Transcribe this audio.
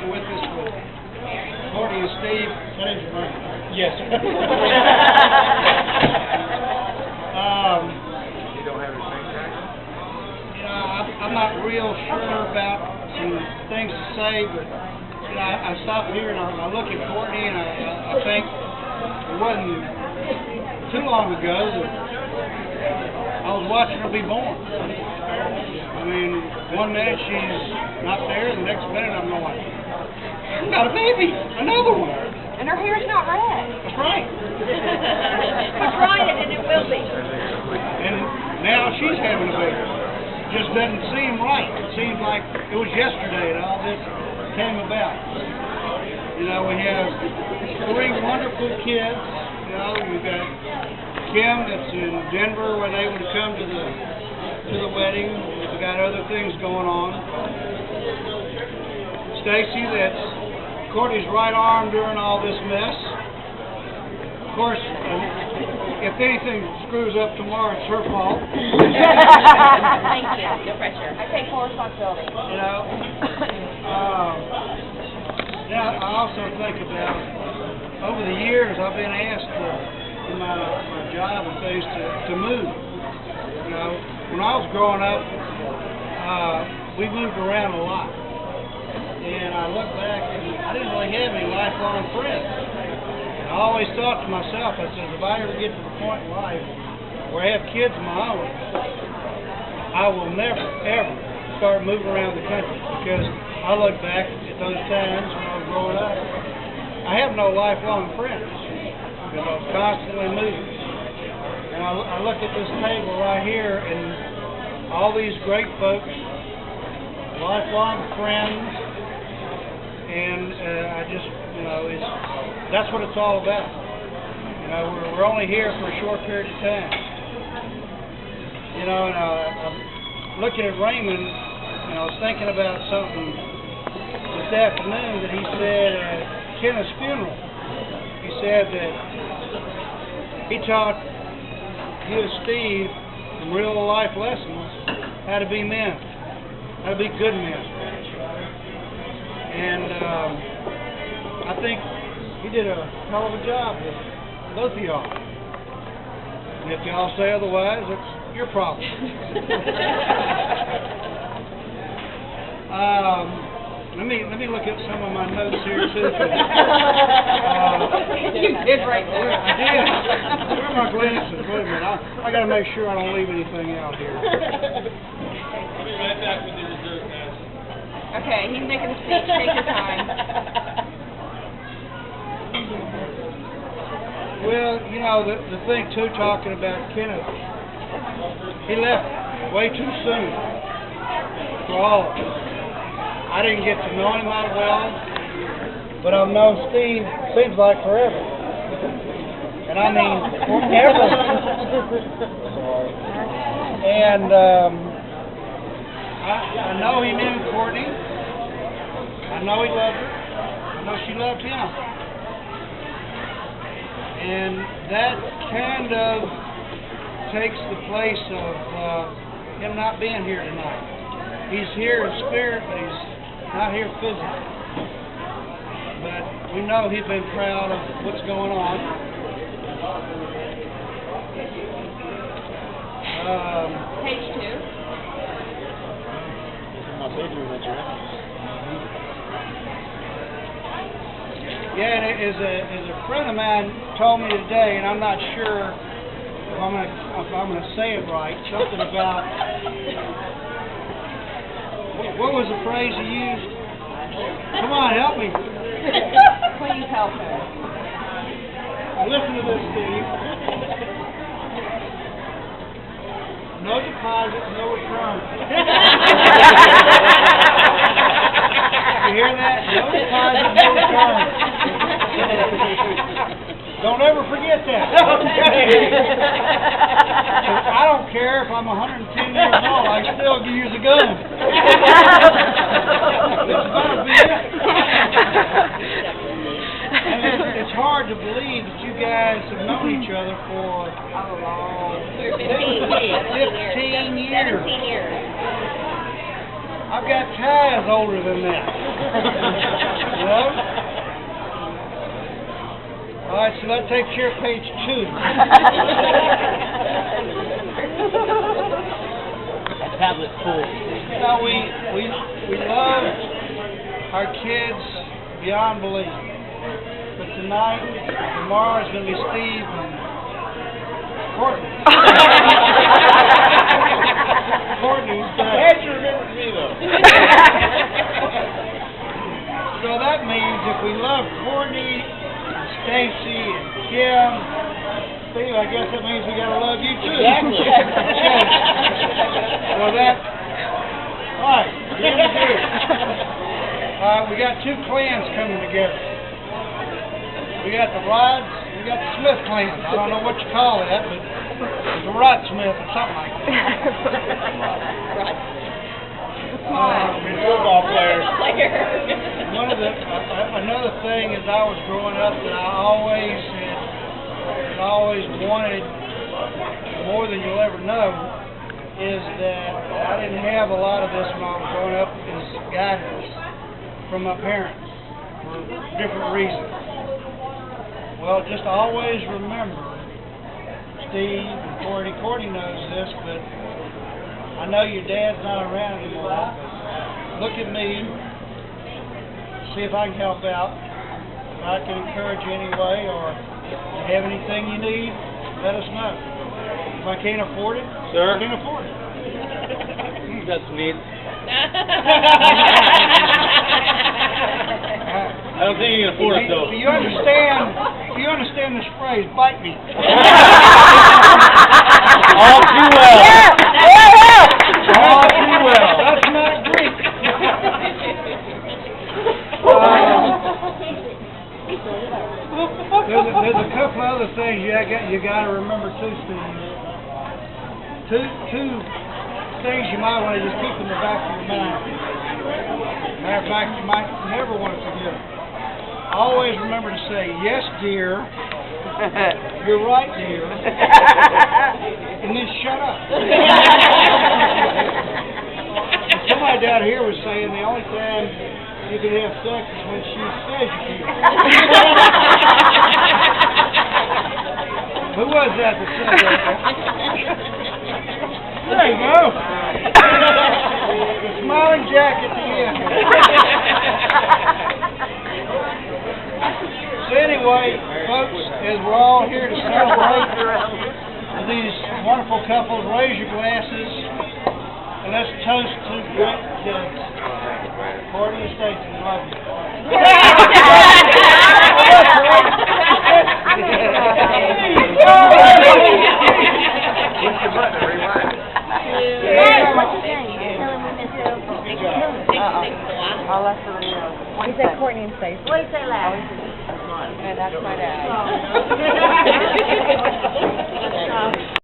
here with us with Courtney and Steve. That is right. Yes. You don't have the same time? I'm not real sure about some things to say, but I stop here and I look at Courtney and I think it wasn't too long ago that I was watching her be born. I mean, one minute she's not there, the next minute I'm going, I've got a baby, another one. And her hair's not red. That's right. I tried it and it will be. And now she's having a baby. Just doesn't seem right. It seems like it was yesterday that all this came about. You know, we have 3 wonderful kids. You know, we've got Kim that's in Denver, was able to come to the wedding. We've got other things going on. Stacy, that's Courtney's right arm during all this mess. Of course, if anything screws up tomorrow, it's her fault. Thank you. No pressure. I take full responsibility. You know. Now, I also think about, over the years, I've been asked in my job and things to move. You know, when I was growing up, we moved around a lot. And I look back and I didn't really have any lifelong friends. I always thought to myself, I said, if I ever get to the point in life where I have kids of my own, I will never, ever start moving around the country, because I look back at those times when I was growing up, I have no lifelong friends, because I was constantly moving. And I look at this table right here, and all these great folks, lifelong friends, and I just, you know, that's what it's all about. You know, we're only here for a short period of time. You know, and I'm looking at Raymond, and I was thinking about something this afternoon that he said at Kenneth's funeral. He said that he taught you and Steve some real life lessons, how to be men, how to be good men. And I think he did a hell of a job with both of y'all. And if y'all say otherwise, it's your problem. Let me look at some of my notes here too. You did right there. I did. Where are my glasses? Wait a minute. I got to make sure I don't leave anything out here. I'll be right back with the dessert, guys. Okay, he's making a speech. Take your time. Well, you know, the thing too, talking about Kenneth, he left way too soon for all of us. I didn't get to know him that well, but I've known Steve, seems like forever. And I mean, forever. And I know he knew Courtney. I know he loved her. I know she loved him. And that kind of takes the place of him not being here tonight. He's here in spirit, but he's not here physically. But we know he's been proud of what's going on. Page 2. Yeah, and as a friend of mine told me today, and I'm not sure if I'm gonna say it right, something about what was the phrase he used? Come on, help me. Please help her. Listen to this, Steve. No deposit, no return. You hear that? No deposit, no return. Don't ever forget that. I don't care if I'm 110 years old, I still can use a gun. It's gonna be it. And it's hard to believe that you guys have known each other for 15 years. 17 years. I've got ties older than that. All right, so that takes care of page 2. Tablet full. Now, we love our kids beyond belief. But tonight, tomorrow is going to be Steve and Courtney. Courtney's Glad you remembered me though. So that means if we love Courtney, and Stacy, and Kim, Steve, I guess that means we gotta love you too. Exactly. So that, alright, we got 2 clans coming together. We got the Rods, we got the Smith clan. I don't know what you call that, but it's a Rod Smith or something like that. Football player. One of the another thing as I was growing up that I always wanted more than you'll ever know is that I didn't have a lot of this when I was growing up is guidance from my parents for different reasons. Well, just always remember, Steve and Courtney. Courtney knows this, but I know your dad's not around anymore. Look at me. See if I can help out. If I can encourage you anyway, or if you have anything you need, let us know. If I can't afford it, Sir? I can't afford it. Got some needs. I don't think you can afford it though. Do you understand this phrase, bite me? All too well. All too well. That's not Greek. There's a couple other things you got to remember too, Steve. Two things you might want to just keep in the back of your mind. Matter of fact, you might never want to forget. Always remember to say, yes, dear. You're right, dear. And then shut up. Somebody down here was saying the only time you can have sex is when she says you can. Who was that said that? There you go. The smiling Jack at the end. So anyway, folks, as we're all here to celebrate these wonderful couples, raise your glasses and let's toast to great kids. Courtney and Stacy, love you. Push the button and rewind. What's his name? Tell him we miss him. I'll let somebody know. He said Courtney and Stacy. What did he say last? And that's my dad. Oh.